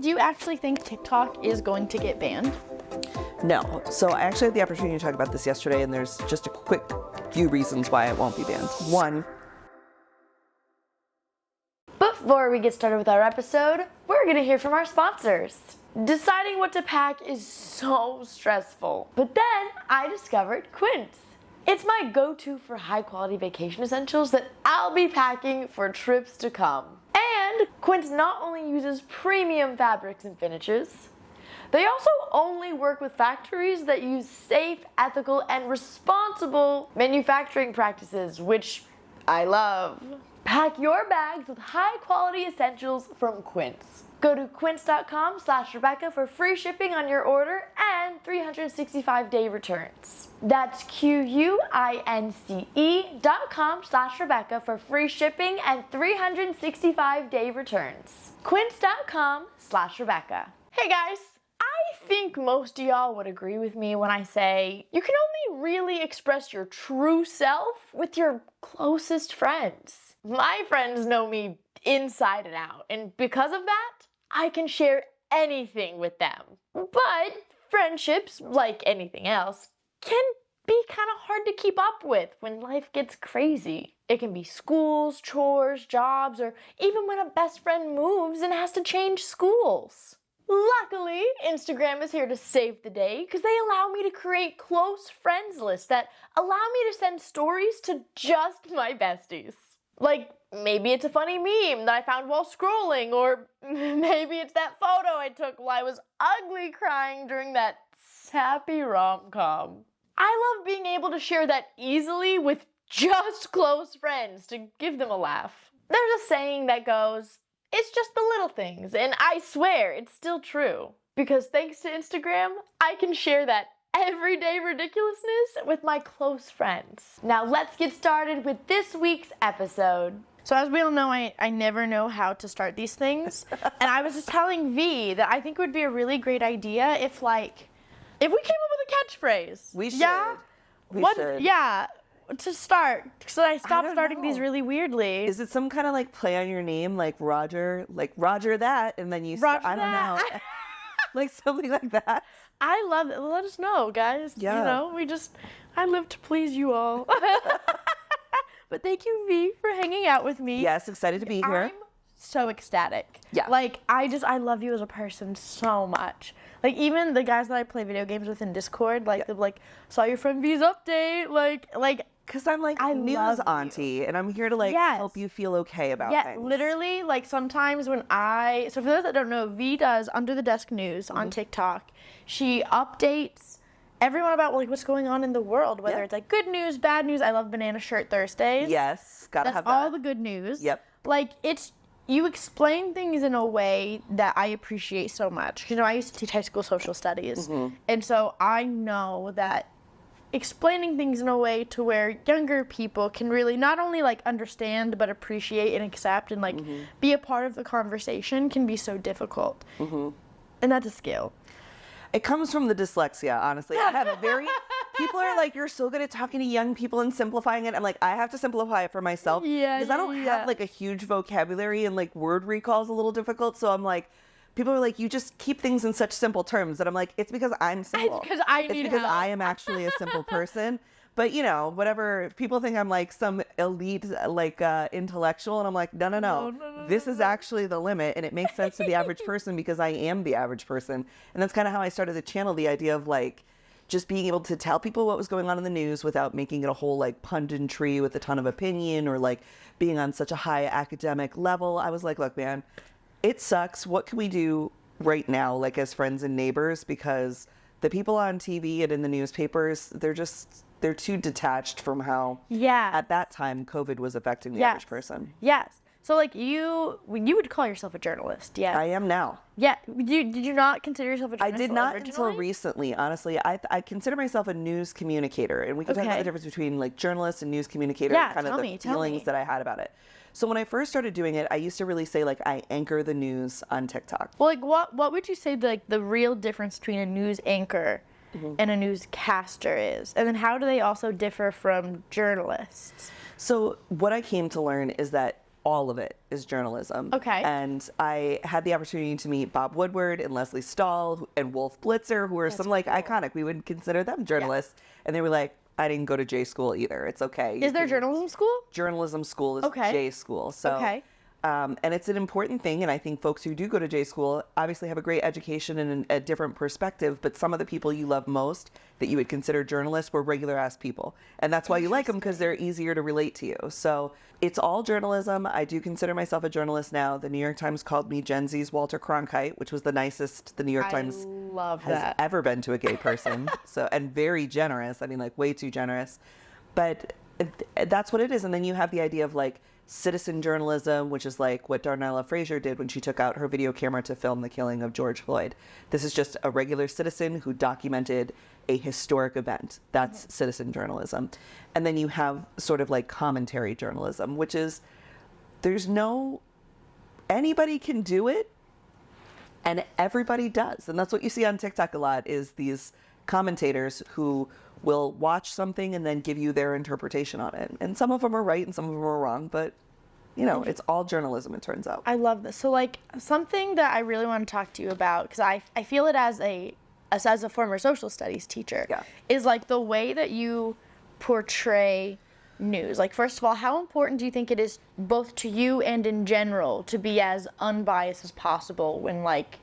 you actually think TikTok is going to get banned? No. So I actually had the opportunity to talk about this yesterday, and there's just a quick few reasons why it won't be banned. One, before we get started with our episode, we're going to hear from our sponsors. Deciding what to pack is so stressful. But then I discovered Quince. It's my go-to for high-quality vacation essentials that I'll be packing for trips to come. And Quince not only uses premium fabrics and finishes, they also only work with factories that use safe, ethical, and responsible manufacturing practices, which I love. Pack your bags with high-quality essentials from Quince. Go to quince.com/Rebecca for free shipping on your order and 365-day returns. That's QUINCE.com/Rebecca for free shipping and 365-day returns. Quince.com/Rebecca. Hey guys, I think most of y'all would agree with me when I say you can only really express your true self with your closest friends. My friends know me inside and out, and because of that, I can share anything with them. But friendships, like anything else, can be kind of hard to keep up with when life gets crazy. It can be schools, chores, jobs, or even when a best friend moves and has to change schools. Luckily, Instagram is here to save the day because they allow me to create close friends lists that allow me to send stories to just my besties. Like, maybe it's a funny meme that I found while scrolling, or maybe it's that photo I took while I was ugly crying during that sappy rom-com. I love being able to share that easily with just close friends to give them a laugh. There's a saying that goes, it's just the little things, and I swear it's still true. Because thanks to Instagram, I can share that everyday ridiculousness with my close friends. Now let's get started with this week's episode. So as we all know, I never know how to start these things. And I was just telling V that I think it would be a really great idea if we came up with a catchphrase. we should. Yeah? We should. Yeah, to start. So I stopped don't starting know. these really weirdly. Is it some kind of like play on your name, like Roger that, and then you Roger I don't know. that. Like something like that? I love it. Let us know, guys. Yeah. You know, I live to please you all. But thank you, V, for hanging out with me. Yes, excited to be here. I'm so ecstatic. Yeah. Like, I love you as a person so much. Like, even the guys that I play video games with in Discord, like, they're like, saw your friend V's update. Like, Because I'm like I news love you. auntie, and I'm here to Yes. help you feel okay about yeah, things. literally, like, sometimes so for those that don't know, V does Under the Desk News on TikTok. She updates everyone about, like, what's going on in the world, whether Yeah. it's, like, good news, bad news. I love Banana Shirt Thursdays. Yes, gotta That's have that. all the good news. Yep. Like, you explain things in a way that I appreciate so much. You know, I used to teach high school social studies. And so I know that explaining things in a way to where younger people can really not only, like, understand, but appreciate and accept and, like, be a part of the conversation can be so difficult. And that's a skill. It comes from the dyslexia, honestly. I have a very... People are like, you're so good at talking to young people and simplifying it. I'm like, I have to simplify it for myself. Yeah, because I don't have, like, a huge vocabulary, and, like, word recall is a little difficult. So I'm like... People are like, you just keep things in such simple terms. And I'm like, it's because I'm simple. It's because I need It's because help. I am actually a simple person. But, you know, whatever. People think I'm like some elite, like, intellectual. And I'm like, no. This is actually the limit. And it makes sense to the average person because I am the average person. And that's kind of how I started the channel, the idea of, like, just being able to tell people what was going on in the news without making it a whole, like, punditry with a ton of opinion or, like, being on such a high academic level. I was like, look, man, it sucks. What can we do right now, like, as friends and neighbors? Because the people on TV and in the newspapers, they're too detached from how, at that time, COVID was affecting the average person. Yes. So, like, you would call yourself a journalist, yeah? I am now. Yeah. Did you not consider yourself a I journalist did not originally? until recently, honestly. I consider myself a news communicator, and we can talk about Okay. the difference between, like, journalist and news communicator Yeah, and kind tell of me, the feelings that I had about it. So when I first started doing it, I used to really say, like, I anchor the news on TikTok. Well, like, what would you say, like, the real difference between a news anchor and a newscaster is? And then how do they also differ from journalists? So what I came to learn is that all of it is journalism. Okay. And I had the opportunity to meet Bob Woodward and Leslie Stahl and Wolf Blitzer, who are some like iconic. We wouldn't consider them journalists. And they were like, I didn't go to J school either. It's okay. Is there journalism school? Journalism school is Okay. J school. So, Okay. and it's an important thing. And I think folks who do go to J school obviously have a great education and a different perspective. But some of the people you love most that you would consider journalists were regular ass people. And that's why you like them, because they're easier to relate to you. So it's all journalism. I do consider myself a journalist now. The New York Times called me Gen Z's Walter Cronkite, which was the nicest the New York Times love has that. ever been to a gay person. So, and very generous. I mean, like way too generous. But that's what it is. And then you have the idea of like citizen journalism, which is like what Darnella Frazier did when she took out her video camera to film the killing of George Floyd. This is just a regular citizen who documented a historic event. That's citizen journalism. And then you have sort of like commentary journalism, which is anybody can do it and everybody does. And that's what you see on TikTok a lot, is these commentators who will watch something and then give you their interpretation on it. And some of them are right and some of them are wrong, but you know, it's all journalism, it turns out. I love this. So like something that I really want to talk to you about, because I feel it as a former social studies teacher, is like the way that you portray news. Like, first of all, how important do you think it is both to you and in general to be as unbiased as possible when like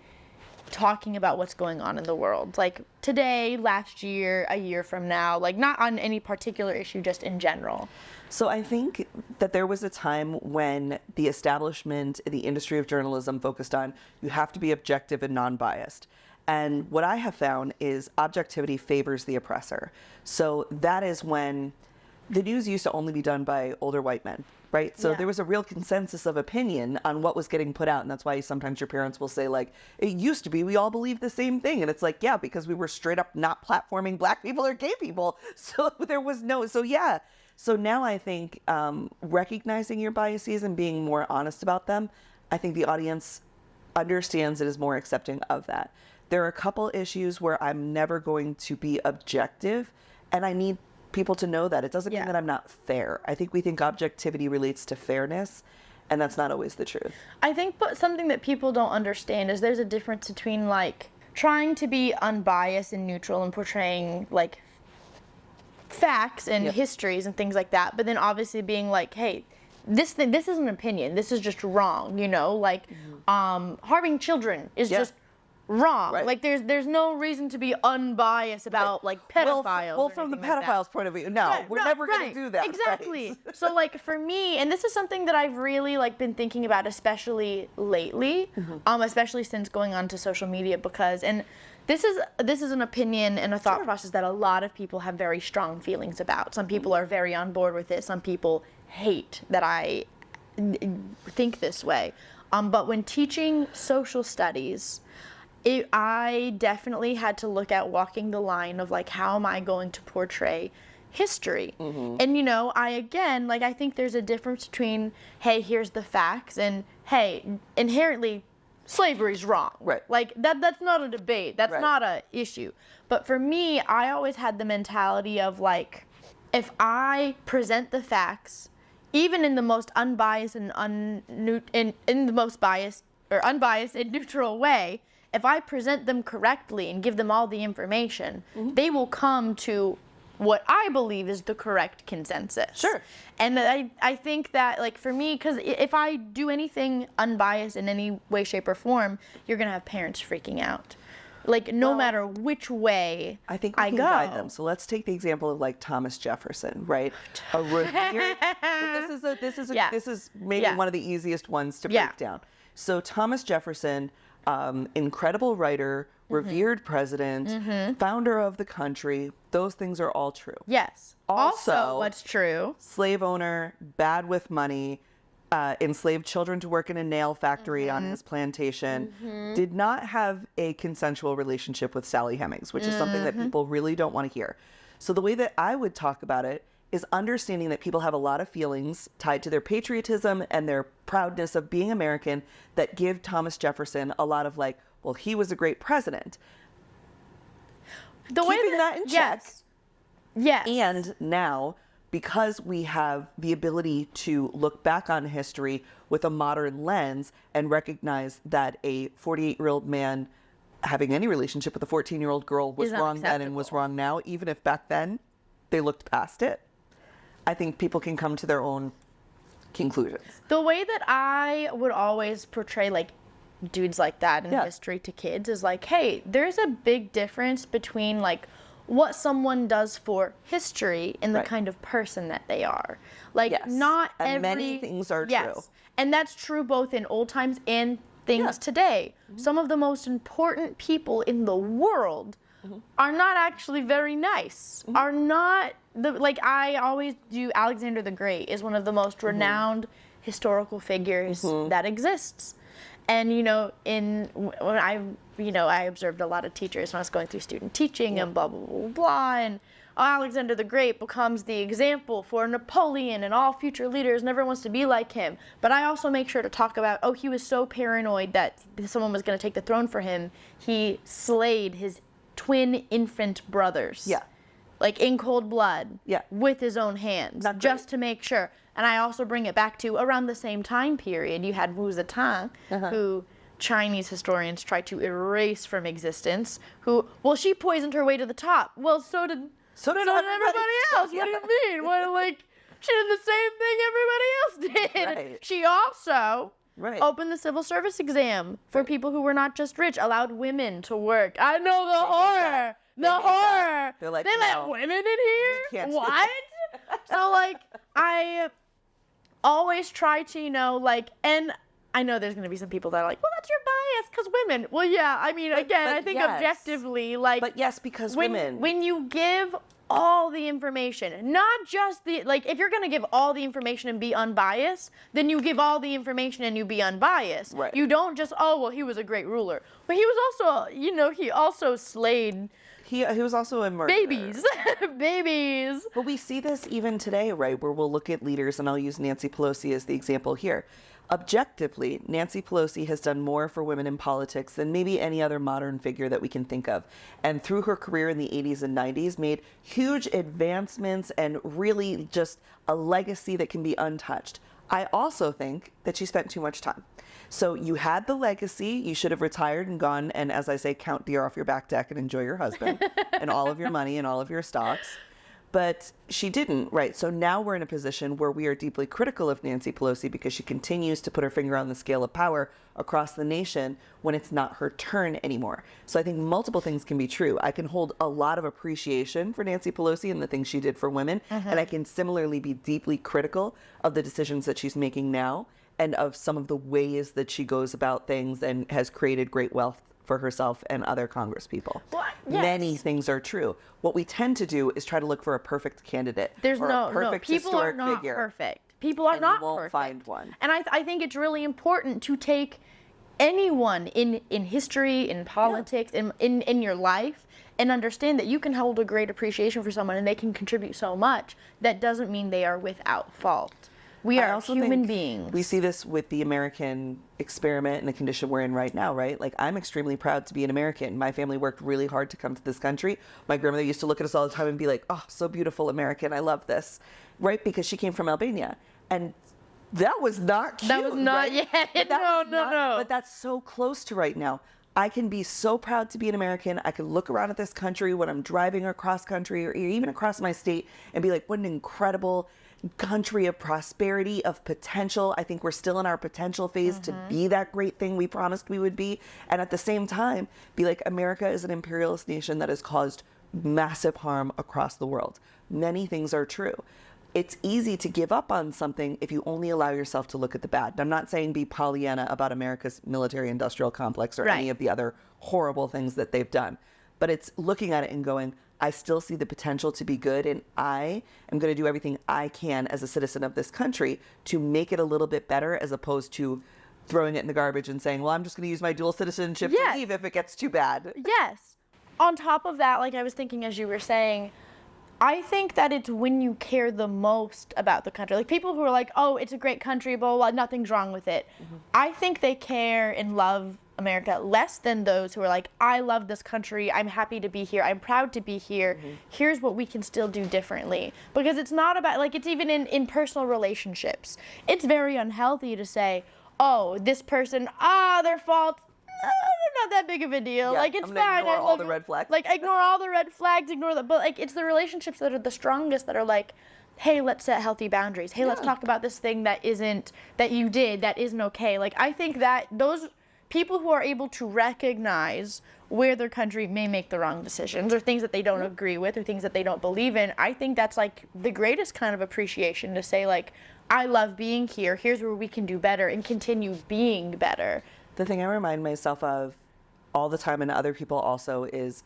talking about what's going on in the world? Like today, last year, a year from now, like not on any particular issue, just in general. So I think that there was a time when the establishment in the industry of journalism focused on you have to be objective and non-biased. And what I have found is objectivity favors the oppressor. So that is when the news used to only be done by older white men, right? So there was a real consensus of opinion on what was getting put out. And that's why sometimes your parents will say, like, it used to be we all believed the same thing. And it's like, yeah, because we were straight up not platforming black people or gay people. So there was no, so yeah. So now I think recognizing your biases and being more honest about them, I think the audience understands and is more accepting of that. There are a couple issues where I'm never going to be objective, and I need people to know that. It doesn't mean that I'm not fair. I think we think objectivity relates to fairness, and that's not always the truth. I think but something that people don't understand is there's a difference between like trying to be unbiased and neutral and portraying like facts and histories and things like that, but then obviously being like, hey, this is an opinion, this is just wrong, you know, like harming children is just wrong. Right. Like there's no reason to be unbiased about like pedophiles. Well, from the pedophile's point of view, no, we're never going to do that. Exactly. Right? So like for me, and this is something that I've really like been thinking about, especially lately, especially since going on to social media, because this is an opinion and a thought process that a lot of people have very strong feelings about. Some people are very on board with it. Some people hate that I think this way. But when teaching social studies, I definitely had to look at walking the line of like, how am I going to portray history? And you know, I think there's a difference between, hey, here's the facts, and hey, inherently slavery's wrong. Right. Like that's not a debate. That's not a issue. But for me, I always had the mentality of like, if I present the facts, even in the most unbiased and in the most biased or unbiased and neutral way, if I present them correctly and give them all the information, they will come to what I believe is the correct consensus. Sure. And I think that, like, for me, because if I do anything unbiased in any way, shape, or form, you're going to have parents freaking out. Like, no matter which way I think we can go. guide them. So let's take the example of like Thomas Jefferson, right? A revered, this is maybe one of the easiest ones to break down. So Thomas Jefferson, incredible writer, revered president, founder of the country. Those things are all true. Yes. Also, what's true? Slave owner, bad with money, enslaved children to work in a nail factory on his plantation, did not have a consensual relationship with Sally Hemings, which is something that people really don't want to hear. So the way that I would talk about it is understanding that people have a lot of feelings tied to their patriotism and their proudness of being American that give Thomas Jefferson a lot of like, well, he was a great president. The way Keeping that in check. Yes. And now because we have the ability to look back on history with a modern lens and recognize that a 48-year-old man having any relationship with a 14-year-old girl was Is wrong then and was unacceptable. wrong now, even if back then they looked past it, I think people can come to their own conclusions. The way that I would always portray like dudes like that in Yeah. history to kids is like, hey, there's a big difference between like what someone does for history and the Right. kind of person that they are. Like Yes. not And every many things are yes. true. And that's true both in old times and things Yeah. today. Some of the most important people in the world are not actually very nice. Are not the like I always do. Alexander the Great is one of the most renowned historical figures that exists. And you know, when I observed a lot of teachers when I was going through student teaching and blah blah blah blah, and Alexander the Great becomes the example for Napoleon and all future leaders, and everyone wants to be like him. But I also make sure to talk about, oh, he was so paranoid that someone was going to take the throne for him, he slayed his twin infant brothers. Yeah. Like in cold blood. Yeah. With his own hands. Not just to make sure. And I also bring it back to around the same time period, you had Wu Zetian, who Chinese historians try to erase from existence, she poisoned her way to the top. Well, so did everybody else. Yeah. What do you mean? What, like, she did the same thing everybody else did. Right. She also Right. opened the civil service exam for people who were not just rich, allowed women to work. I know the horror. They hate that. They're like, they let no, women in here? can't do What? So, like, I always try to, and I know there's going to be some people that are like, well, that's your bias because women. Well, yeah, I mean, again, but I think yes. objectively, like, But yes, because women. when you give all the information, not just if you're going to give all the information and be unbiased, then you give all the information and you be unbiased. Right. You don't just, oh, well, he was a great ruler. But he was also, he also slayed he was also a murderer. babies. Babies. But we see this even today, right, where we'll look at leaders, and I'll use Nancy Pelosi as the example here. Objectively, Nancy Pelosi has done more for women in politics than maybe any other modern figure that we can think of. And through her career in the 80s and 90s, made huge advancements and really just a legacy that can be untouched. I also think that she spent too much time. So you had the legacy, you should have retired and gone and, as I say, count deer off your back deck and enjoy your husband and all of your money and all of your stocks. But she didn't, right? So now we're in a position where we are deeply critical of Nancy Pelosi because she continues to put her finger on the scale of power across the nation when it's not her turn anymore. So I think multiple things can be true. I can hold a lot of appreciation for Nancy Pelosi and the things she did for women, and I can similarly be deeply critical of the decisions that she's making now and of some of the ways that she goes about things and has created great wealth for herself and other congresspeople. Well, yes. Many things are true. What we tend to do is try to look for a perfect candidate. There's or no, a perfect people are historic not figure. perfect. People are And not you won't perfect. find one. And I think it's really important to take anyone in history, in politics, in your life, and understand that you can hold a great appreciation for someone and they can contribute so much. That doesn't mean they are without fault. We I are also human think beings. We see this with the American experiment and the condition we're in right now, right? Like, I'm extremely proud to be an American. My family worked really hard to come to this country. My grandmother used to look at us all the time and be like, oh, so beautiful, American. I love this, right? Because she came from Albania. And that was not cute, That was not right? yet. But that No, was no, not- no. But that's so close to right now. I can be so proud to be an American. I can look around at this country when I'm driving across country or even across my state and be like, what an incredible country of prosperity, of potential. I think we're still in our potential phase to be that great thing we promised we would be. And at the same time, be like, America is an imperialist nation that has caused massive harm across the world. Many things are true. It's easy to give up on something if you only allow yourself to look at the bad. I'm not saying be Pollyanna about America's military-industrial complex or any Right. of the other horrible things that they've done. But it's looking at it and going, I still see the potential to be good, and I am going to do everything I can as a citizen of this country to make it a little bit better, as opposed to throwing it in the garbage and saying, well, I'm just going to use my dual citizenship Yes. to leave if it gets too bad. Yes. On top of that, like I was thinking as you were saying, I think that it's when you care the most about the country. Like people who are like, oh, it's a great country, blah, blah, blah, nothing's wrong with it. I think they care and love America, less than those who are like, I love this country, I'm happy to be here, I'm proud to be here, here's what we can still do differently. Because it's not about, like, it's even in personal relationships. It's very unhealthy to say, oh, this person, their fault, they're not that big of a deal. Yeah, like, it's I'm gonna fine. ignore I all love the you. red flags. Like, ignore all the red flags, ignore that. But, like, it's the relationships that are the strongest that are like, hey, let's set healthy boundaries. Hey, let's talk about this thing that you did, that isn't okay. Like, I think that those people who are able to recognize where their country may make the wrong decisions or things that they don't agree with or things that they don't believe in, I think that's like the greatest kind of appreciation to say, like, I love being here. Here's where we can do better and continue being better. The thing I remind myself of all the time, and other people also, is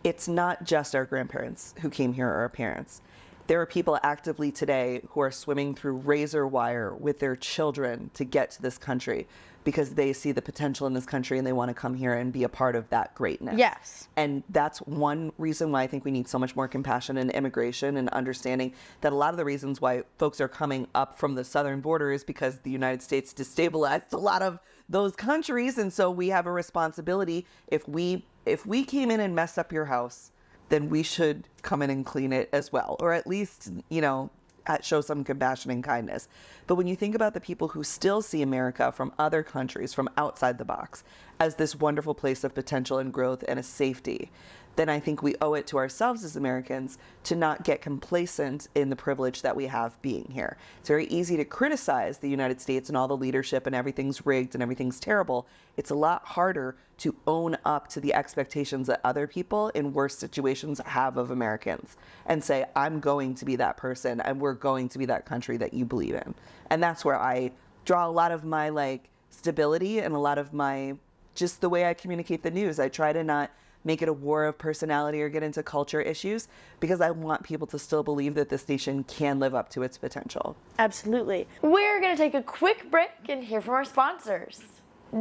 it's not just our grandparents who came here or our parents. There are people actively today who are swimming through razor wire with their children to get to this country because they see the potential in this country and they want to come here and be a part of that greatness. Yes. And that's one reason why I think we need so much more compassion in immigration, and understanding that a lot of the reasons why folks are coming up from the southern border is because the United States destabilized a lot of those countries. And so we have a responsibility. If we came in and messed up your house, then we should come in and clean it as well, or at least, show some compassion and kindness. But when you think about the people who still see America from other countries, from outside the box, as this wonderful place of potential and growth and a safety, then I think we owe it to ourselves as Americans to not get complacent in the privilege that we have being here. It's very easy to criticize the United States and all the leadership and everything's rigged and everything's terrible. It's a lot harder to own up to the expectations that other people in worse situations have of Americans and say, I'm going to be that person and we're going to be that country that you believe in. And that's where I draw a lot of my stability and a lot of my, just the way I communicate the news. I try to not make it a war of personality or get into culture issues, because I want people to still believe that this nation can live up to its potential. Absolutely. We're going to take a quick break and hear from our sponsors.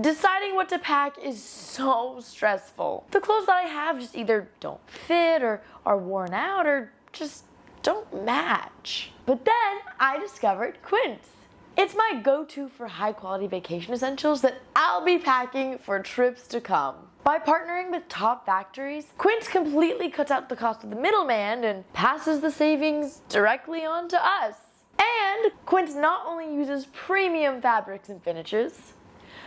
Deciding what to pack is so stressful. The clothes that I have just either don't fit or are worn out or just don't match. But then I discovered Quince. It's my go-to for high-quality vacation essentials that I'll be packing for trips to come. By partnering with top factories, Quince completely cuts out the cost of the middleman and passes the savings directly on to us. And Quince not only uses premium fabrics and finishes,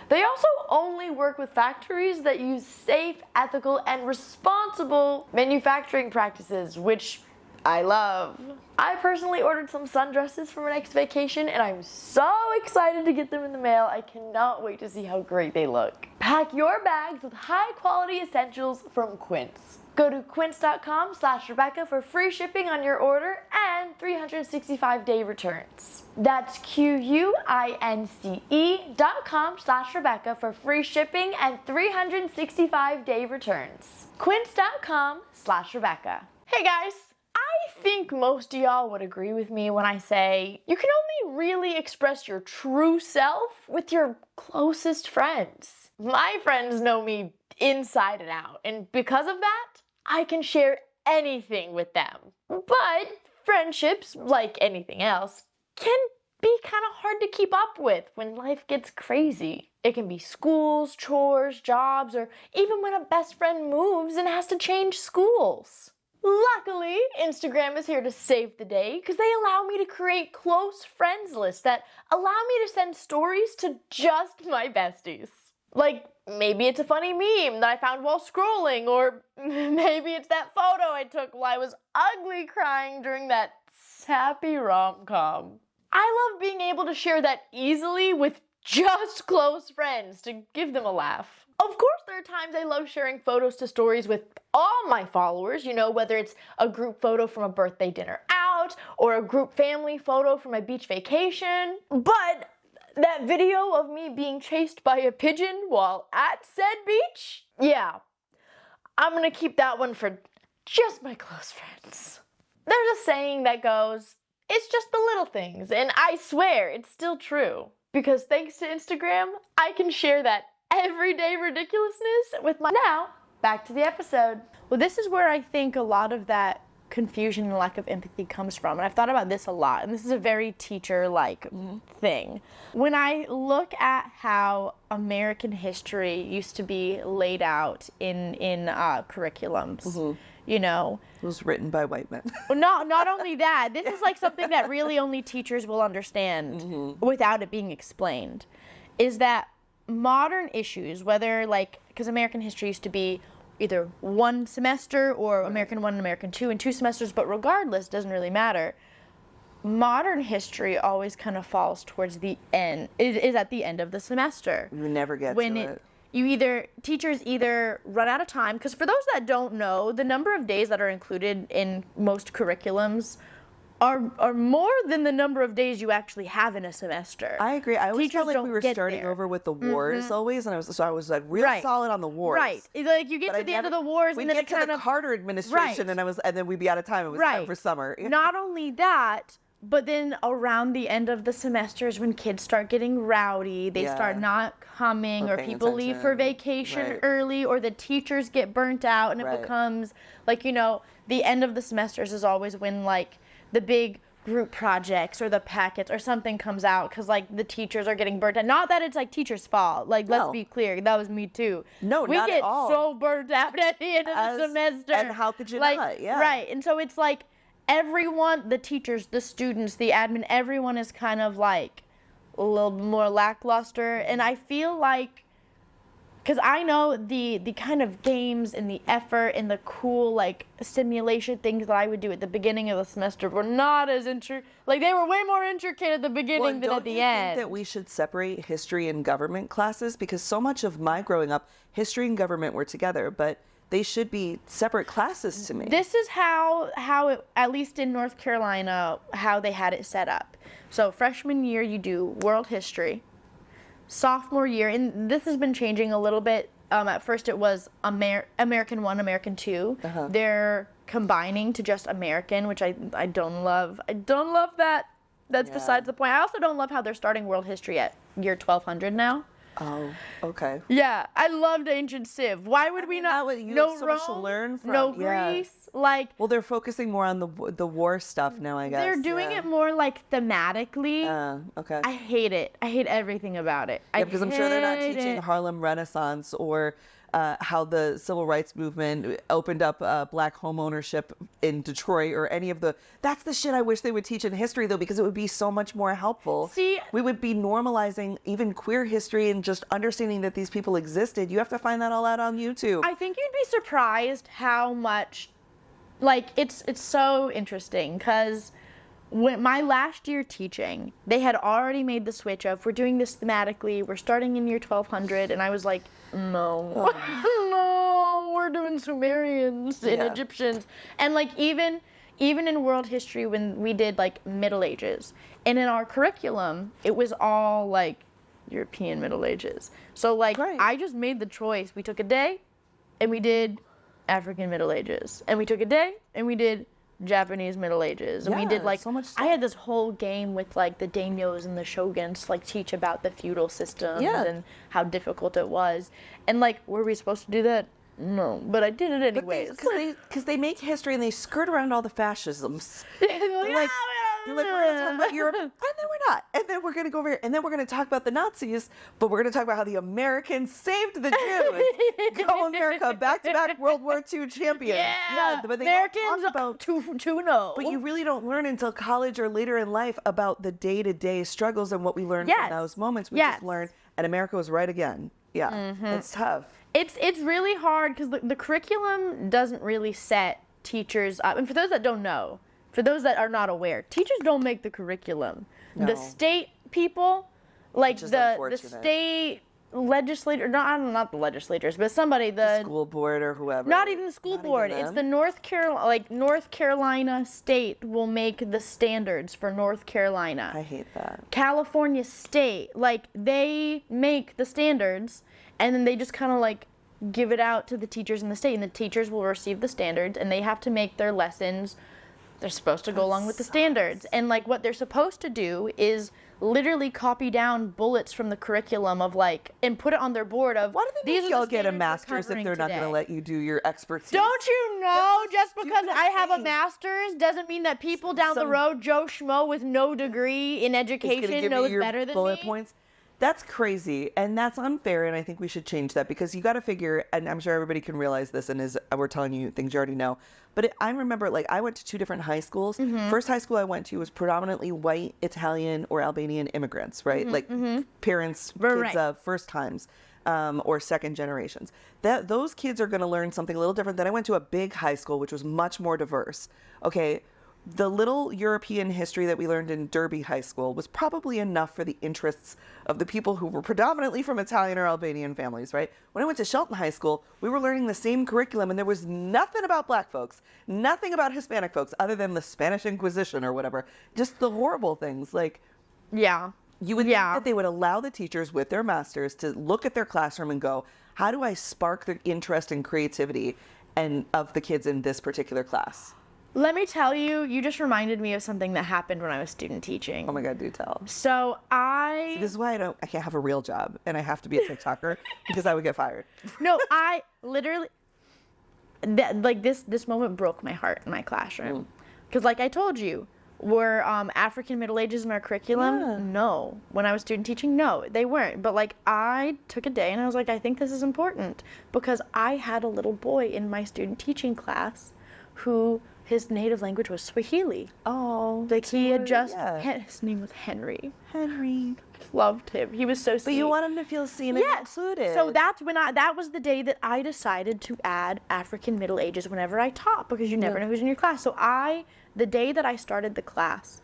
they also only work with factories that use safe, ethical, and responsible manufacturing practices, which I love. I personally ordered some sundresses for my next vacation, and I'm so excited to get them in the mail. I cannot wait to see how great they look. Pack your bags with high-quality essentials from Quince. Go to quince.com/Rebecca for free shipping on your order and 365-day returns. That's QUINCE.com/Rebecca for free shipping and 365-day returns. Quince.com/Rebecca. Hey guys! I think most of y'all would agree with me when I say you can only really express your true self with your closest friends. My friends know me inside and out, and because of that, I can share anything with them. But friendships, like anything else, can be kind of hard to keep up with when life gets crazy. It can be schools, chores, jobs, or even when a best friend moves and has to change schools. Luckily, Instagram is here to save the day because they allow me to create close friends lists that allow me to send stories to just my besties. Like, maybe it's a funny meme that I found while scrolling, or maybe it's that photo I took while I was ugly crying during that sappy rom-com. I love being able to share that easily with just close friends to give them a laugh. Of course, there are times I love sharing photos to stories with all my followers, whether it's a group photo from a birthday dinner out or a group family photo from a beach vacation. But that video of me being chased by a pigeon while at said beach, yeah, I'm gonna keep that one for just my close friends. There's a saying that goes, it's just the little things, and I swear it's still true. Because thanks to Instagram, I can share that everyday ridiculousness with my... Now, back to the episode. Well, this is where I think a lot of that confusion and lack of empathy comes from. And I've thought about this a lot, and this is a very teacher-like thing. When I look at how American history used to be laid out in curriculums, you know, It was written by white men. not only that, this is like something that really only teachers will understand without it being explained, is that modern issues, whether like, because American history used to be either one semester or American 1 and American 2 and 2 semesters, but regardless, doesn't really matter. Modern history always kind of falls towards the end, is at the end of the semester. You never get When to it. Teachers either run out of time, because for those that don't know, the number of days that are included in most curriculums are more than the number of days you actually have in a semester. I agree. I always Teachers felt like we don't were get starting there. over with the wars always, and I was like real Right. solid on the wars. Right. It's like you get But to the end of the wars, we'd and then get it to kind the of Carter administration, Right. and then we'd be out of time. It was time for summer. Not only that, but then around the end of the semester is when kids start getting rowdy. They start Yeah. not coming, Or or paying people leave for attention. vacation Right. early, or the teachers get burnt out, and it Right. becomes like, you know, the end of the semesters is always when like the big group projects or the packets or something comes out, because like the teachers are getting burnt out. Not that it's like teachers' fault. Like, let's No. be clear, that was me too. No, we not at get all. so burnt out at the end of the As- semester. and how could you like, not? Yeah. Right. And so it's like everyone, the teachers, the students, the admin, everyone is kind of like a little more lackluster. And I feel like, because I know the kind of games and the effort and the cool like simulation things that I would do at the beginning of the semester were not as like they were way more intricate at the beginning than don't at the you end. think that we should separate history and government classes? Because so much of my growing up, history and government were together, but they should be separate classes to me. This is how it, at least in North Carolina, how they had it set up. So freshman year you do world history. Sophomore year, and this has been changing a little bit. At first it was American 1, American 2. They're combining to just American, which I don't love. I don't love that. That's besides the point. I also don't love how they're starting world history at year 1200 now. Oh, okay. Yeah, I loved ancient Civ. Why would we not? You no have so Rome, much to learn from. no Yeah. Greece. Like, Well, they're focusing more on the war stuff now, I guess. they're doing yeah. it more like thematically. Okay. I hate it. I hate everything about it. Yeah, because I'm sure they're not hate teaching it. Harlem Renaissance or how the civil rights movement opened up black home ownership in Detroit or any of the. That's the shit I wish they would teach in history, though, because it would be so much more helpful. See- we would be normalizing even queer history and just understanding that these people existed. You have to find that all out on YouTube. I think you'd be surprised how much, like, it's so interesting, because when my last year teaching, they had already made the switch of, we're doing this thematically, we're starting in year 1200, and I was like, no, no, we're doing Sumerians and Yeah. Egyptians, and like even in world history when we did like Middle Ages, and in our curriculum, it was all like European Middle Ages. So like Right. I just made the choice. We took a day and we did African Middle Ages, and we took a day and we did Japanese Middle Ages, and we did Yeah, like so much I had this whole game with like the daimyos and the shoguns to like teach about the feudal systems Yeah. and how difficult it was, and like were we supposed to do that? No, but I did it anyways. Because they make history and they skirt around all the fascisms. They're Like, we're going to talk about Europe, and then we're not. And then we're going to go over here, and then we're going to talk about the Nazis, but we're going to talk about how the Americans saved the Jews. Go America, back-to-back World War II champions. Yeah, but they don't Americans talk about. to know. But you really don't learn until college or later in life about the day-to-day struggles and what we learn Yes. from those moments. We Yes. just learn, and America was right again. Yeah, it's tough. It's really hard because the curriculum doesn't really set teachers up. And for those that don't know, for those that are not aware, teachers don't make the curriculum. No. The state people, like Which is the unfortunate. state legislator, not the legislators, but somebody, the School board or whoever. not even the school Not board. even It's them. the North Carolina state will make the standards for North Carolina. I hate that. California State, like they make the standards and then they just kind of like give it out to the teachers in the state, and the teachers will receive the standards and they have to make their lessons They're supposed to go along with the standards. And like what they're supposed to do is literally copy down bullets from the curriculum of like, and put it on their board of, Why do they these make are y'all the get a standards we're master's if covering they're not going to today. let you do your expertise? Don't you know, That's the just because stupidest I have a thing. master's doesn't mean that people down the Some- road, Joe Schmo with no degree in It's gonna education, give knows you your better than bullet me? points. That's crazy, and that's unfair, and I think we should change that because you got to figure, and I'm sure everybody can realize this, and we're telling you things you already know. But I remember, like, I went to 2 different high schools. First high school I went to was predominantly white, Italian, or Albanian immigrants, right? Like parents, kids Right. of first times. Or second generations. Those kids are going to learn something a little different. Then I went to a big high school, which was much more diverse. Okay, the little European history that we learned in Derby High School was probably enough for the interests of the people who were predominantly from Italian or Albanian families, right? When I went to Shelton High School, we were learning the same curriculum, and there was nothing about black folks, nothing about Hispanic folks, other than the Spanish Inquisition or whatever. Just the horrible things, like. Yeah. You would think that they would allow the teachers with their masters to look at their classroom and go, how do I spark the interest and creativity and of the kids in this particular class? Let me tell you, you just reminded me of something that happened when I was student teaching. Oh my God, do tell. So This is why I can't have a real job and I have to be a TikToker because I would get fired. No, I literally, this moment broke my heart in my classroom. Because like I told you, were African Middle Ages in our curriculum? Yeah. No. When I was student teaching, no, they weren't. But like I took a day and I was like, I think this is important because I had a little boy in my student teaching class who his native language was Swahili. Oh. Like he had just, yeah. his name was Henry. Henry. Loved him. He was so sweet. But you want him to feel seen and included. So that's when that was the day that I decided to add African Middle Ages whenever I taught because you never know who's in your class. So the day that I started the class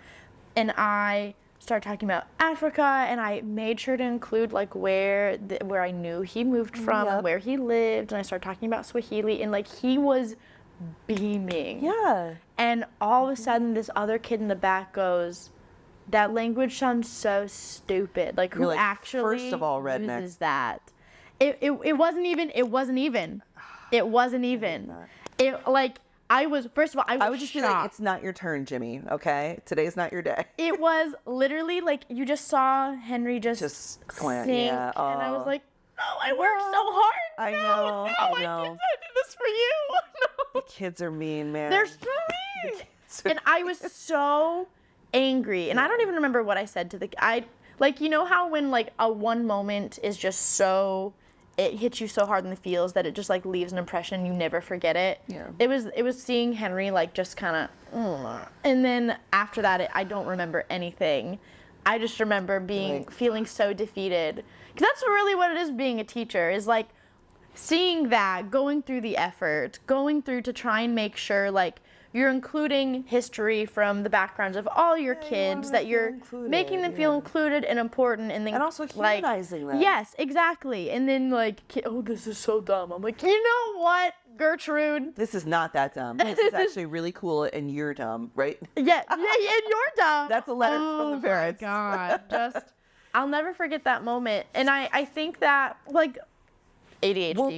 and I started talking about Africa and I made sure to include like where I knew he moved from and where he lived, and I started talking about Swahili, and like he was beaming. Yeah. And all of a sudden this other kid in the back goes, that language sounds so stupid. Like who You're like, actually first of all, redneck. uses that? It wasn't even. It like I was, first of all, I would just be like, shocked. it's not your turn, Jimmy, okay? Today's not your day. It was literally like you just saw Henry just Squint, sink, yeah. and I was Oh. like, no, I worked so hard. I No, know, no, I I know. did this for you. No. Kids are mean, man. They're so mean. And I was so angry, and I don't even remember what I said to like, you know how when like a one moment is just so, it hits you so hard in the feels that it just like leaves an impression, you never forget it. Yeah. It was seeing Henry like just kind of, and then after that I don't remember anything. I just remember feeling so defeated, because that's really what it is being a teacher, is like seeing that, going through the effort, going through to try and make sure like you're including history from the backgrounds of all your kids, that you're making them feel included and important, and then also like, humanizing them. Yes, exactly. And then like, oh, this is so dumb. I'm like, you know what, Gertrude? This is not that dumb. This is actually really cool, and you're dumb, right? Yeah, and you're dumb. That's a letter from the parents. Oh my God, I'll never forget that moment. And I think that like ADHD Well,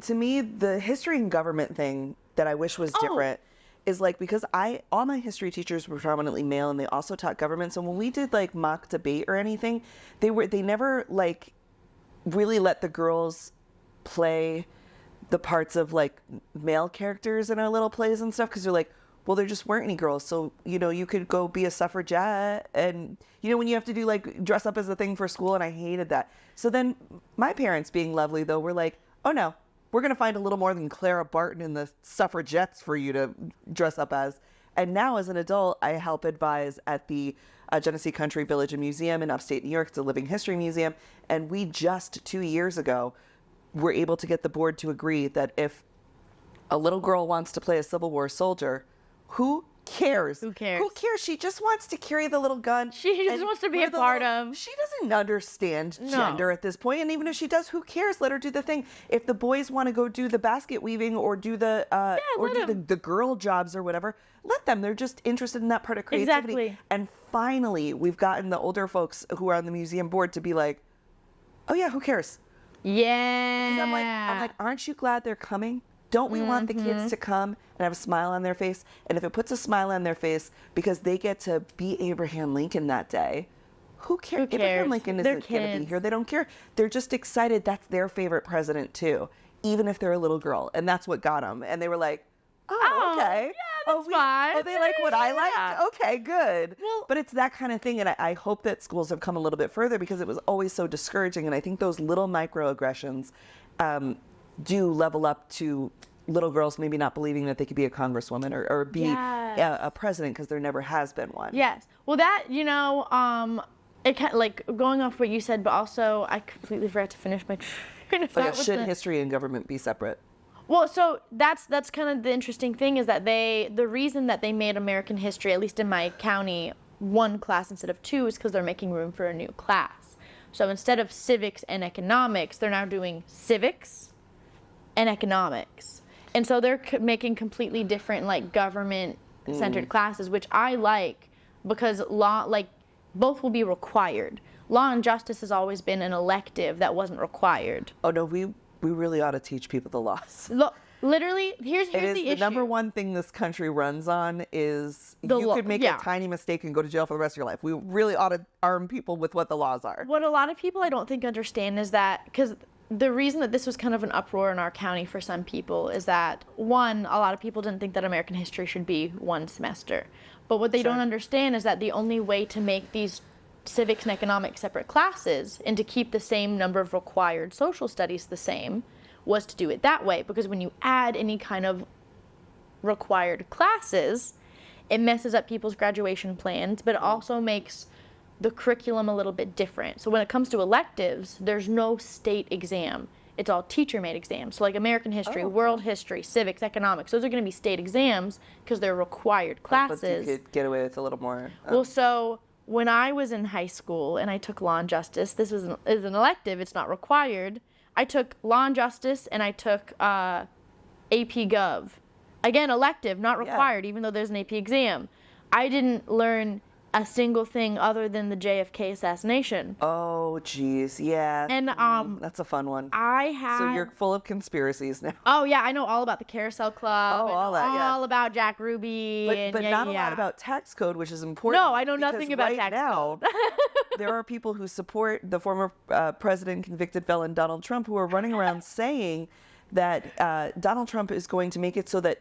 to me, the history and government thing that I wish was different is like, because all my history teachers were predominantly male, and they also taught government. So when we did like mock debate or anything, they never like really let the girls play the parts of like male characters in our little plays and stuff, because they're like, well, there just weren't any girls, so you could go be a suffragette, and when you have to do like dress up as a thing for school, and I hated that. So then my parents, being lovely though, were like, oh no, we're gonna find a little more than Clara Barton and the suffragettes for you to dress up as. And now as an adult, I help advise at the Genesee Country Village and Museum in upstate New York. It's a living history museum, and we just 2 years ago were able to get the board to agree that if a little girl wants to play a Civil War soldier, who cares? Who cares? Who cares? She just wants to carry the little gun. She just wants to be a part of. She doesn't understand gender at this point, and even if she does, who cares? Let her do the thing. If the boys want to go do the basket weaving or do the the girl jobs or whatever, let them. They're just interested in that part of creativity. Exactly. And finally, we've gotten the older folks who are on the museum board to be like, oh yeah, who cares? Yeah. 'Cause I'm like, aren't you glad they're coming? Don't we want the kids to come and have a smile on their face? And if it puts a smile on their face because they get to be Abraham Lincoln that day, who cares? Who Abraham cares? Lincoln They're isn't going to be kids. here. They don't care. They're just excited that's their favorite president too, even if they're a little girl. And that's what got them. And they were like, oh, okay. yeah, that's fine. Oh, they like what I like? Yeah. Okay, good. Well- but it's that kind of thing. And I hope that schools have come a little bit further because it was always so discouraging. And I think those little microaggressions do level up to little girls maybe not believing that they could be a congresswoman or be Yes. a president because there never has been one. Yes. Well, that, it kind like going off what you said, but also I completely forgot to finish my train of But thought with should the- history and government be separate? Well, so that's kind of the interesting thing is that the reason that they made American history, at least in my county, one class instead of two is because they're making room for a new class. So instead of civics and economics, they're now doing civics and economics. And so they're making completely different like government-centered classes, which I like because law, like both will be required. Law and justice has always been an elective that wasn't required. Oh no, we really ought to teach people the laws. Look, literally, here's It is the the issue. number one thing this country runs on is The you law- could make yeah. a tiny mistake and go to jail for the rest of your life. We really ought to arm people with what the laws are. What a lot of people I don't think understand is that, because the reason that this was kind of an uproar in our county for some people is that, one, a lot of people didn't think that American history should be one semester. But what they don't understand is that the only way to make these civics and economics separate classes and to keep the same number of required social studies the same was to do it that way. Because when you add any kind of required classes, it messes up people's graduation plans, but it also makes the curriculum a little bit different. So when it comes to electives, there's no state exam. It's all teacher-made exams. So like American history, world history, civics, economics, those are going to be state exams because they're required classes. But you could get away with a little more. Well, so when I was in high school and I took law and justice, this was is an elective, it's not required. I took law and justice and I took AP Gov. Again, elective, not required, even though there's an AP exam. I didn't learn a single thing other than the JFK assassination. Oh, geez, yeah. And that's a fun one. I had. So you're full of conspiracies now. Oh yeah, I know all about the Carousel Club. Oh, I know all that, yeah. all about Jack Ruby. But and not a lot about tax code, which is important. No, I know nothing because about right tax now, code. there are people who support the former president, convicted felon Donald Trump, who are running around saying that Donald Trump is going to make it so that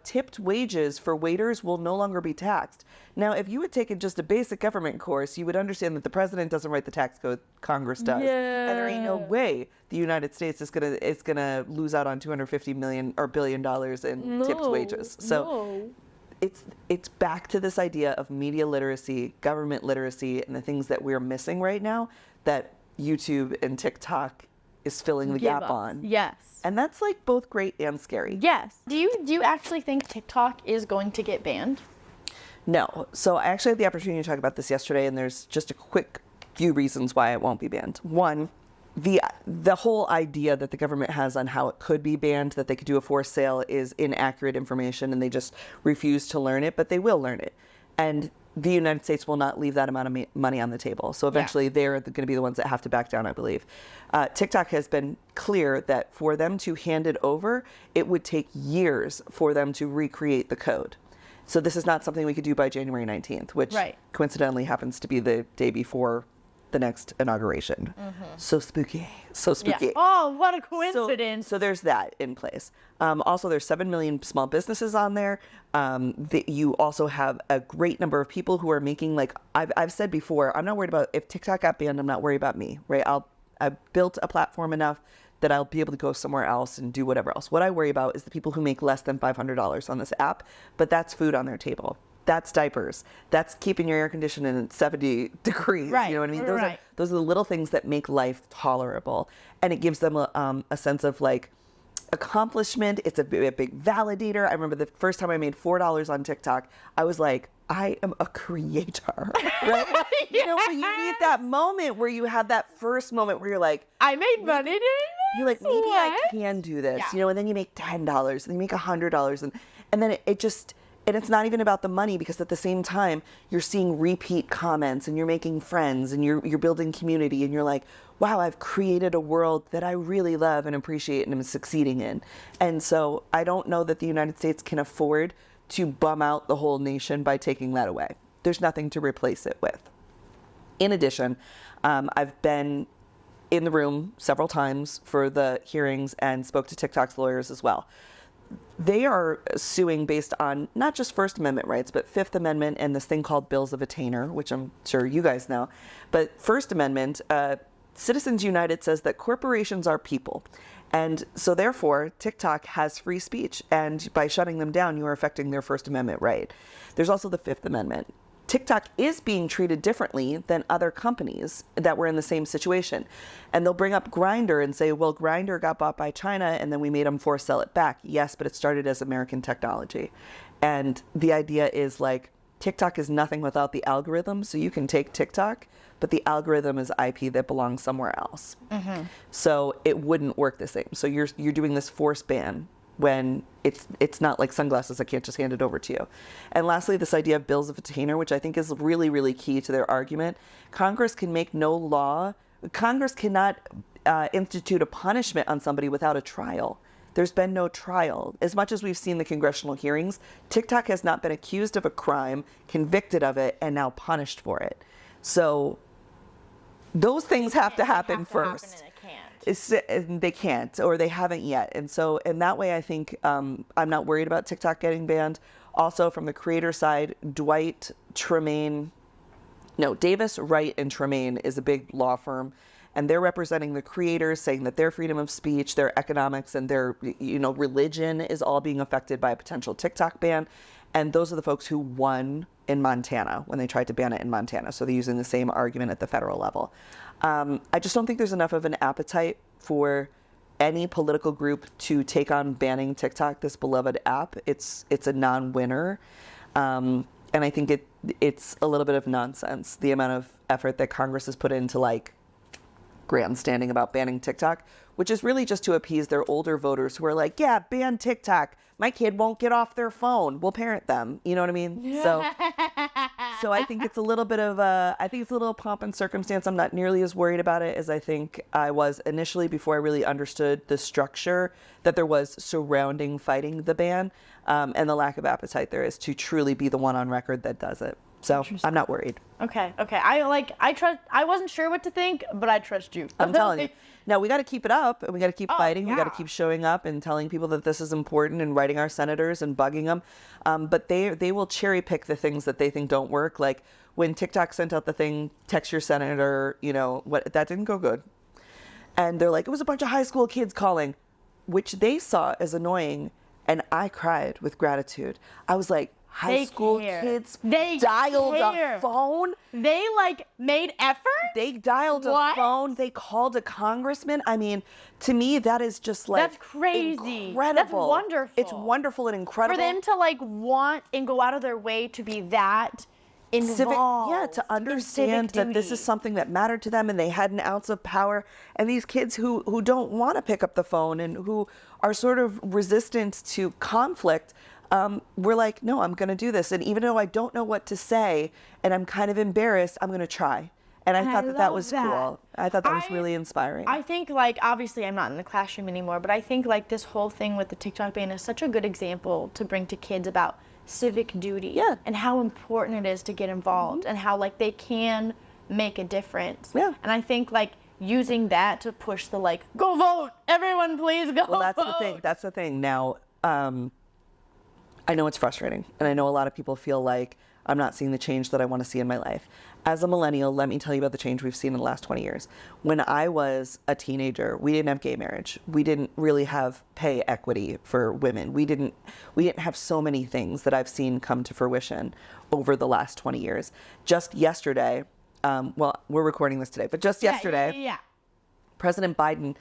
tipped wages for waiters will no longer be taxed. Now, if you had taken just a basic government course, you would understand that the president doesn't write the tax code, Congress does. And there ain't no way the United States is gonna lose out on $250 million or $1 billion in tipped wages. So it's back to this idea of media literacy, government literacy, and the things that we're missing right now that YouTube and TikTok is filling the gap on. Yes. And that's like both great and scary. Yes. Do you actually think TikTok is going to get banned? No. So I actually had the opportunity to talk about this yesterday, and there's just a quick few reasons why it won't be banned. One, the whole idea that the government has on how it could be banned, that they could do a forced sale, is inaccurate information, and they just refuse to learn it, but they will learn it. And the United States will not leave that amount of money on the table. So eventually they're going to be the ones that have to back down, I believe. TikTok has been clear that for them to hand it over, it would take years for them to recreate the code. So this is not something we could do by January 19th, which coincidentally happens to be the day before the next inauguration. So spooky. So spooky. Yeah. Oh, what a coincidence. So there's that in place. Also, there's 7 million small businesses on there. You also have a great number of people who are making, like I've said before, I'm not worried about if TikTok got banned. I'm not worried about me, right? I've built a platform enough that I'll be able to go somewhere else and do whatever else. What I worry about is the people who make less than $500 on this app, but that's food on their table. That's diapers. That's keeping your air conditioning at 70 degrees. Right. You know what I mean? Those are the little things that make life tolerable. And it gives them a sense of like accomplishment. It's a big validator. I remember the first time I made $4 on TikTok, I was like, I am a creator, right? You know, but you need that moment where you have that first moment where you're like, I made money doing this? you're like, maybe I What? can do this, Yeah. you know, and then you make $10 and then you make $100 and then it just, and it's not even about the money because at the same time you're seeing repeat comments and you're making friends and you're building community and you're like, wow, I've created a world that I really love and appreciate and am succeeding in. And so I don't know that the United States can afford to bum out the whole nation by taking that away. There's nothing to replace it with. In addition, I've been in the room several times for the hearings and spoke to TikTok's lawyers as well. They are suing based on not just First Amendment rights, but Fifth Amendment and this thing called Bills of Attainder, which I'm sure you guys know. But First Amendment, Citizens United says that corporations are people. And so therefore, TikTok has free speech. And by shutting them down, you are affecting their First Amendment right. There's also the Fifth Amendment. TikTok is being treated differently than other companies that were in the same situation. And they'll bring up Grindr and say, well, Grindr got bought by China and then we made them force sell it back. Yes, but it started as American technology. And the idea is like, TikTok is nothing without the algorithm. So you can take TikTok, but the algorithm is IP that belongs somewhere else. Mm-hmm. So it wouldn't work the same. So you're doing this force ban when it's not like sunglasses. I can't just hand it over to you. And lastly, this idea of bills of attainder, which I think is really, really key to their argument. Congress can make no law. Congress cannot institute a punishment on somebody without a trial. There's been no trial. As much as we've seen the congressional hearings, TikTok has not been accused of a crime, convicted of it, and now punished for it. So those things have to happen first. They can't, or they haven't yet. And so in that way, I think I'm not worried about TikTok getting banned. Also, from the creator side, Davis, Wright, and Tremaine is a big law firm. And they're representing the creators, saying that their freedom of speech, their economics, and their religion is all being affected by a potential TikTok ban. And those are the folks who won in Montana when they tried to ban it in Montana. So they're using the same argument at the federal level. I just don't think there's enough of an appetite for any political group to take on banning TikTok, this beloved app. It's a non-winner. And I think it's a little bit of nonsense, the amount of effort that Congress has put into like grandstanding about banning TikTok, which is really just to appease their older voters who are like, yeah, ban TikTok. My kid won't get off their phone. We'll parent them. You know what I mean? So I think it's a little bit of a little pomp and circumstance. I'm not nearly as worried about it as I think I was initially before I really understood the structure that there was surrounding fighting the ban, and the lack of appetite there is to truly be the one on record that does it. So I'm not worried. Okay. I trust. I wasn't sure what to think, but I trust you. I'm telling you. Now we got to keep it up, and we got to keep fighting. Yeah. We got to keep showing up and telling people that this is important, and writing our senators and bugging them. But they will cherry pick the things that they think don't work. Like when TikTok sent out the thing, text your senator. That didn't go good. And they're like, it was a bunch of high school kids calling, which they saw as annoying, and I cried with gratitude. I was like, high school kids dialed a phone. They made effort. They dialed a phone. They called a congressman. I mean, to me, that is just that's crazy. Incredible. That's wonderful. It's wonderful and incredible for them to want and go out of their way to be that involved. To understand that this is something that mattered to them, and they had an ounce of power. And these kids who don't want to pick up the phone and who are sort of resistant to conflict. We're like, no, I'm going to do this. And even though I don't know what to say and I'm kind of embarrassed, I'm going to try. And I thought that was cool. I thought that was really inspiring. I think obviously I'm not in the classroom anymore, but I think this whole thing with the TikTok ban is such a good example to bring to kids about civic duty and how important it is to get involved and how they can make a difference. Yeah. And I think using that to push the go vote, everyone please go vote. That's the thing. Now, I know it's frustrating, and I know a lot of people feel like I'm not seeing the change that I want to see in my life. As a millennial, let me tell you about the change we've seen in the last 20 years. When I was a teenager, we didn't have gay marriage. We didn't really have pay equity for women. We didn't have so many things that I've seen come to fruition over the last 20 years. Just yesterday, we're recording this today, but just yesterday, President Biden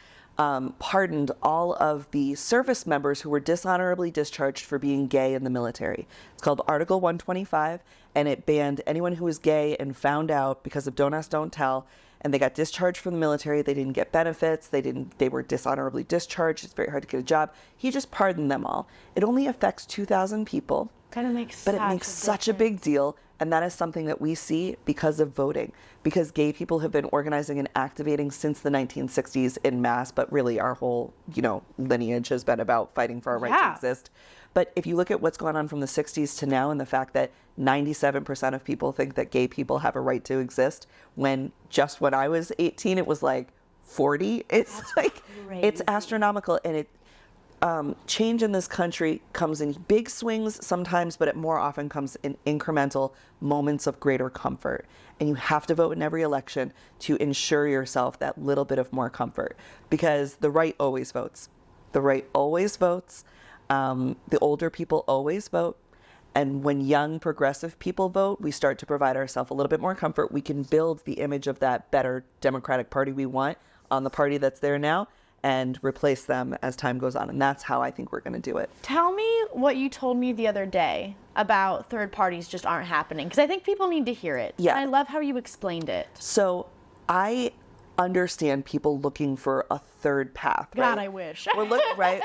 pardoned all of the service members who were dishonorably discharged for being gay in the military. It's called Article 125, and it banned anyone who was gay and found out because of Don't Ask, Don't Tell, and they got discharged from the military. They didn't get benefits. They were dishonorably discharged. It's very hard to get a job. He just pardoned them all. It only affects 2,000 people. But it makes such a big deal. And that is something that we see because of voting, because gay people have been organizing and activating since the 1960s in mass, but really our whole, lineage has been about fighting for our right to exist. But if you look at what's gone on from the 60s to now, and the fact that 97% of people think that gay people have a right to exist, when I was 18, it was like 40. It's it's astronomical. And change in this country comes in big swings sometimes, but it more often comes in incremental moments of greater comfort. And you have to vote in every election to ensure yourself that little bit of more comfort, because the right always votes. The right always votes. The older people always vote. And when young progressive people vote, we start to provide ourselves a little bit more comfort. We can build the image of that better Democratic Party we want on the party that's there now, and replace them as time goes on. And that's how I think we're going to do it. Tell me what you told me the other day about third parties just aren't happening, because I think people need to hear it. Yeah. I love how you explained it. So I understand people looking for a third path. God, right? I wish. Right?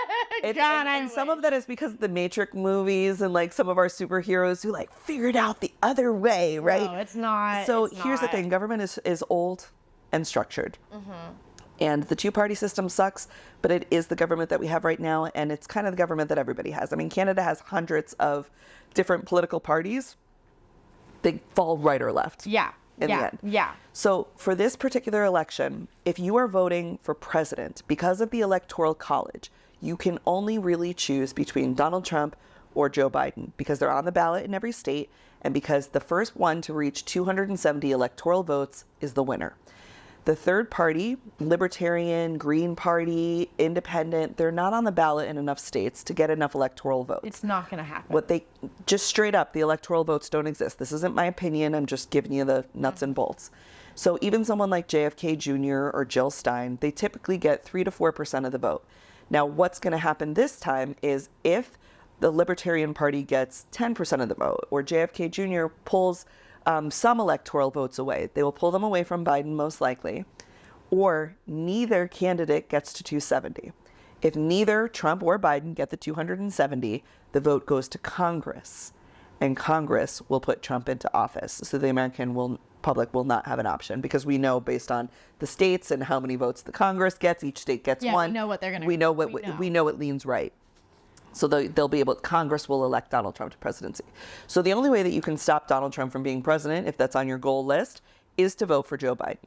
God, some of that is because of the Matrix movies and like some of our superheroes who like figured out the other way, right? No, it's not. So it's here's the not. thing. Government is old and structured. And the two-party system sucks, but it is the government that we have right now, and it's kind of the government that everybody has. I mean, Canada has hundreds of different political parties. They fall right or left. Yeah. In the end. Yeah. So for this particular election, if you are voting for president, because of the Electoral College, you can only really choose between Donald Trump or Joe Biden, because they're on the ballot in every state, and because the first one to reach 270 electoral votes is the winner. The third party, Libertarian, Green Party, Independent, they're not on the ballot in enough states to get enough electoral votes. It's not going to happen. Just straight up, the electoral votes don't exist. This isn't my opinion. I'm just giving you the nuts and bolts. So even someone like JFK Jr. or Jill Stein, they typically get 3 to 4% of the vote. Now, what's going to happen this time is if the Libertarian Party gets 10% of the vote, or JFK Jr. pulls some electoral votes away. They will pull them away from Biden most likely, or neither candidate gets to 270. If neither Trump or Biden get the 270, the vote goes to Congress, and Congress will put Trump into office. So the American public will not have an option, because we know based on the states and how many votes the Congress gets, each state gets one. We know what they're going to. We know it leans right. So they'll be able, Congress will elect Donald Trump to presidency. So the only way that you can stop Donald Trump from being president, if that's on your goal list, is to vote for Joe Biden.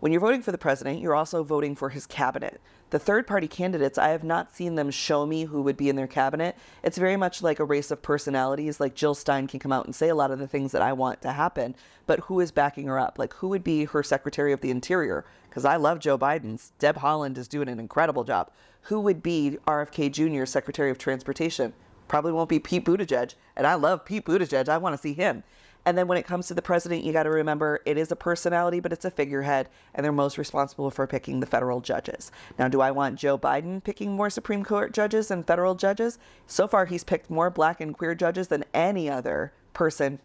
When you're voting for the president, you're also voting for his cabinet. The third party candidates, I have not seen them show me who would be in their cabinet. It's very much like a race of personalities. Like Jill Stein can come out and say a lot of the things that I want to happen, but who is backing her up? Like, who would be her Secretary of the Interior? Because I love Joe Biden's. Deb Haaland is doing an incredible job. Who would be RFK Jr., Secretary of Transportation? Probably won't be Pete Buttigieg. And I love Pete Buttigieg. I want to see him. And then when it comes to the president, you got to remember it is a personality, but it's a figurehead, and they're most responsible for picking the federal judges. Now, do I want Joe Biden picking more Supreme Court judges and federal judges? So far, he's picked more black and queer judges than any other person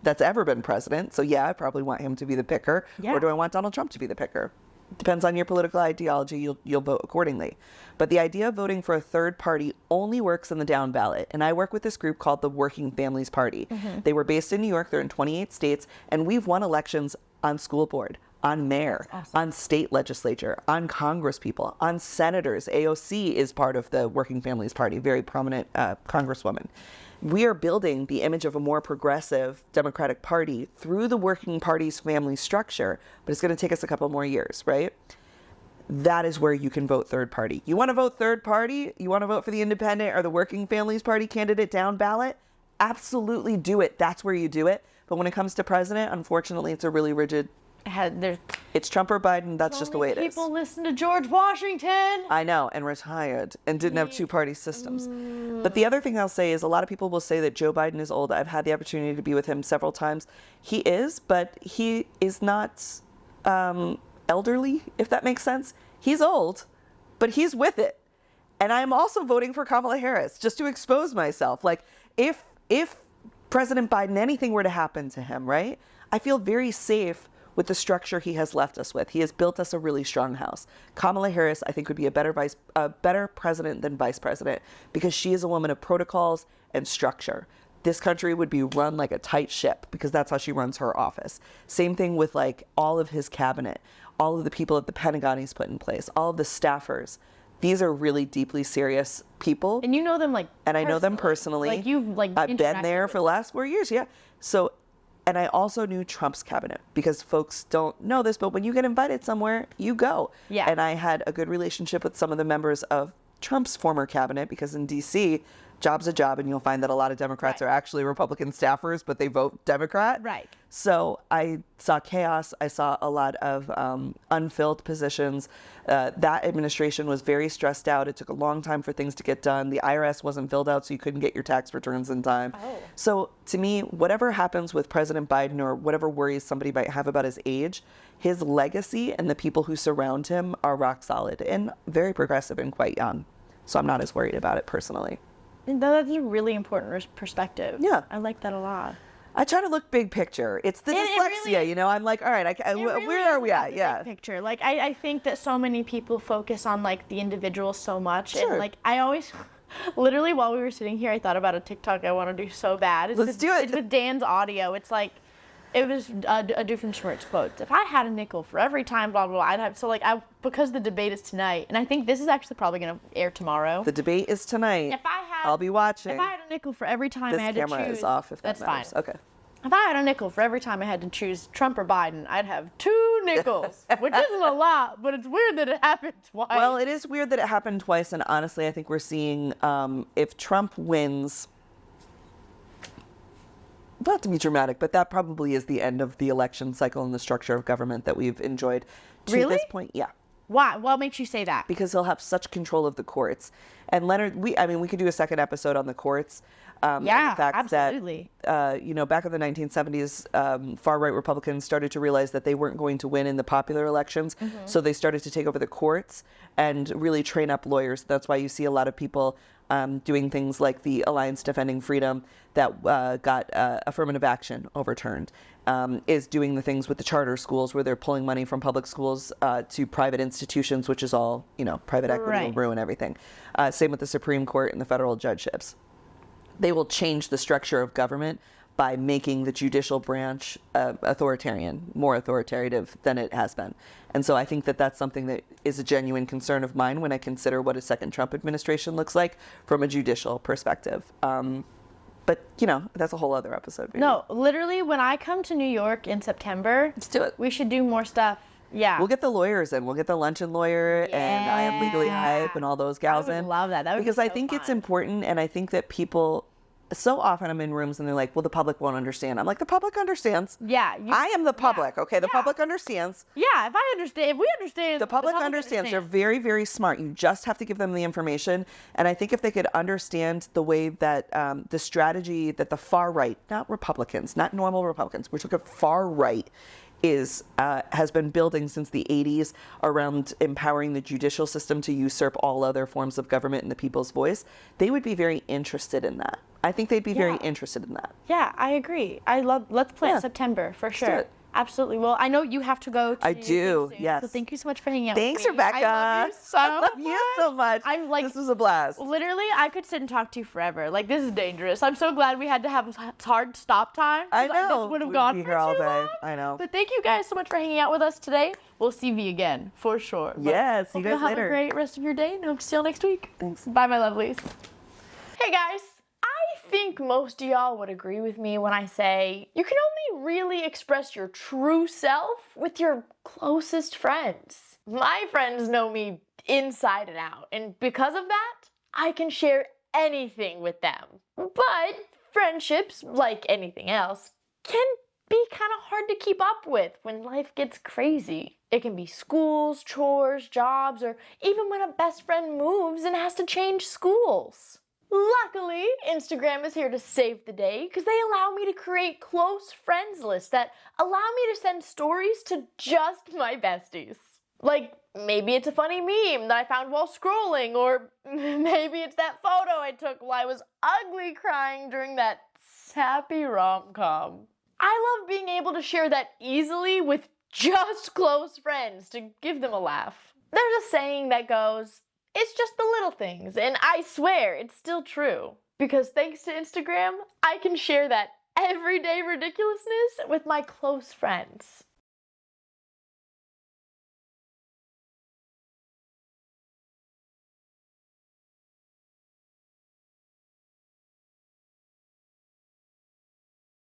that's ever been president. So yeah, I probably want him to be the picker. Yeah. Or do I want Donald Trump to be the picker? Depends on your political ideology, you'll vote accordingly. But the idea of voting for a third party only works in the down ballot. And I work with this group called the Working Families Party. They were based in New York. They're in 28 states. And we've won elections on school board, on mayor, on state legislature, on Congress people, on senators. AOC is part of the Working Families Party, very prominent congresswoman. We are building the image of a more progressive Democratic Party through the working party's family structure, but it's going to take us a couple more years, right? That is where you can vote third party. You want to vote third party? You want to vote for the Independent or the Working Families Party candidate down ballot? Absolutely do it. That's where you do it. But when it comes to president, unfortunately, it's a really rigid. It's Trump or Biden. That's just the way it is. People listen to George Washington. I know, and retired and didn't have two-party systems. But the other thing I'll say is a lot of people will say that Joe Biden is old. I've had the opportunity to be with him several times. He is, but he is not elderly, if that makes sense. He's old, but he's with it. And I'm also voting for Kamala Harris just to expose myself. Like, if President Biden, anything were to happen to him, right? I feel very safe with the structure he has left us with. He has built us a really strong house. Kamala Harris, I think, would be a better president than vice president, because she is a woman of protocols and structure. this country would be run like a tight ship because that's how she runs her office. Same thing with like all of his cabinet, all of the people at the Pentagon he's put in place, all of the staffers. These are really deeply serious people. And you know them and I know them personally. Like you've I've been there for the last 4 years. Yeah. So, and I also knew Trump's cabinet because folks don't know this, but when you get invited somewhere, you go. Yeah. And I had a good relationship with some of the members of Trump's former cabinet because in DC, job's a job, and you'll find that a lot of Democrats are actually Republican staffers, but they vote Democrat. Right. So I saw chaos. I saw a lot of unfilled positions. That administration was very stressed out. It took a long time for things to get done. The IRS wasn't filled out, so you couldn't get your tax returns in time. Oh. So to me, whatever happens with President Biden or whatever worries somebody might have about his age, his legacy and the people who surround him are rock solid and very progressive and quite young. So I'm not as worried about it personally. That's a really important perspective. Yeah. I like that a lot. I try to look big picture. It's the dyslexia, you know. I'm like, all right, where are we at? Yeah. Picture. Like, I think that so many people focus on like the individual so much, Sure. and like I always, literally while we were sitting here, I thought about a TikTok I want to do so bad. Let's do it. It's with Dan's audio. It's like, it was a Doofenshmirtz quote. If I had a nickel for every time, blah blah blah, I'd have. So like, because the debate is tonight, and I think this is actually probably gonna air tomorrow. The debate is tonight. If I had, I'll be watching. If I had a nickel for every time I had to choose, this camera is off. If that that's matters. fine. Okay. If I had a nickel for every time I had to choose Trump or Biden, I'd have 2 nickels, which isn't a lot, but it's weird that it happened twice. Well, it is weird that it happened twice, and honestly, I think we're seeing if Trump wins. Not to be dramatic, but that probably is the end of the election cycle and the structure of government that we've enjoyed to Really? this point. Yeah. Why? What makes you say that? Because he'll have such control of the courts. And Leonard, we could do a second episode on the courts. And Yeah, the fact absolutely. that, back in the 1970s, far-right Republicans started to realize that they weren't going to win in the popular elections. Mm-hmm. So they started to take over the courts and really train up lawyers. That's why you see a lot of people doing things like the Alliance Defending Freedom that got affirmative action overturned, is doing the things with the charter schools where they're pulling money from public schools to private institutions, which is all, private equity will ruin everything. Same with the Supreme Court and the federal judgeships. They will change the structure of government by making the judicial branch more authoritative than it has been. And so I think that that's something that is a genuine concern of mine when I consider what a second Trump administration looks like from a judicial perspective. But, that's a whole other episode. Maybe. No, literally, when I come to New York in September, Let's do it. we should do more stuff. Yeah. We'll get the lawyers in. We'll get the luncheon lawyer and I Am Legally Hype and all those gals I would in. love that. That would be because I so think it's fun. important, and I think that people. So often I'm in rooms and they're like, well, the public won't understand. I'm like, the public understands. Yeah. I am the public, okay? The public understands. Yeah, if we understand. The public understands. They're very, very smart. You just have to give them the information. And I think if they could understand the way that the strategy that the far right, not Republicans, not normal Republicans, we're talking far right, has been building since the 80s around empowering the judicial system to usurp all other forms of government and the people's voice, they would be very interested in that. I think they'd be very interested in that. Yeah, I agree. Let's plan September for sure. do it. Absolutely. Well, I know you have to go to I New York do, soon, yes. So thank you so much for hanging out Thanks, with me. Rebecca. I love you so I love you so much. I'm like, this was a blast. literally, I could sit and talk to you forever. Like, this is dangerous. I'm so glad we had to have hard stop time. I know. This would have We'd gone be for here all too day. long. I know. But thank you guys so much for hanging out with us today. We'll see you again, for sure. But Yes, see hope you guys have later. a great rest of your day, and hope to see you next week. Thanks. Bye, my lovelies. Hey, guys. I think most of y'all would agree with me when I say you can only really express your true self with your closest friends. My friends know me inside and out, and because of that, I can share anything with them. But friendships, like anything else, can be kind of hard to keep up with when life gets crazy. It can be schools, chores, jobs, or even when a best friend moves and has to change schools. Luckily, Instagram is here to save the day because they allow me to create close friends lists that allow me to send stories to just my besties. Like, maybe it's a funny meme that I found while scrolling, or maybe it's that photo I took while I was ugly crying during that sappy rom-com. I love being able to share that easily with just close friends to give them a laugh. There's a saying that goes, it's just the little things, and I swear it's still true. Because thanks to Instagram, I can share that everyday ridiculousness with my close friends.